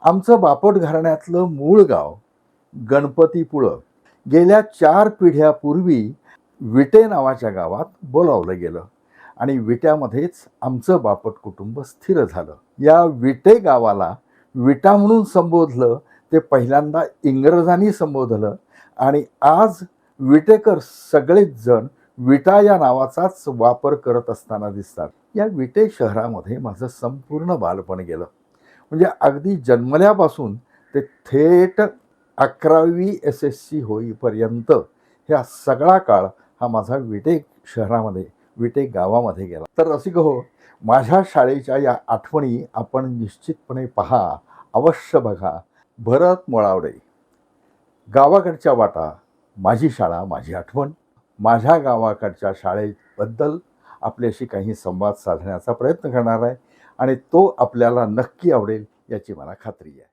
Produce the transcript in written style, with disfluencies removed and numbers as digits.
आमचं बापट घराण्यातलं मूळ गाव गणपतीपुळं गेल्या 4 पिढ्यापूर्वी विटे नावाच्या गावात बोलावलं गेलं आणि विट्यामध्येच आमचं बापट कुटुंब स्थिर झालं. या विटे गावाला विटा म्हणून संबोधलं ते पहिल्यांदा इंग्रजांनी संबोधलं आणि आज विटेकर सगळेच जण विटा या नावाचाच वापर करत असताना दिसतात. या विटे शहरामध्ये माझं संपूर्ण बालपण गेलं. म्हणजे अगदी जन्मल्यापासून ते थेट 11वी SSC होईपर्यंत ह्या सगळा काळ हा माझा विटे शहरामध्ये विटे गावामध्ये गेला. तर रसिक हो, माझ्या शाळेच्या या आठवणी आपण निश्चितपणे पहा, अवश्य बघा. भरत मुळावडे, गावाकडच्या वाटा, माझी शाळा माझी आठवण. माझ्या गावाकडच्या शाळेबद्दल आपल्याशी काही संवाद साधण्याचा प्रयत्न करणार आहे आणि तो आपल्याला नक्की आवडेल याची मला खात्री आहे.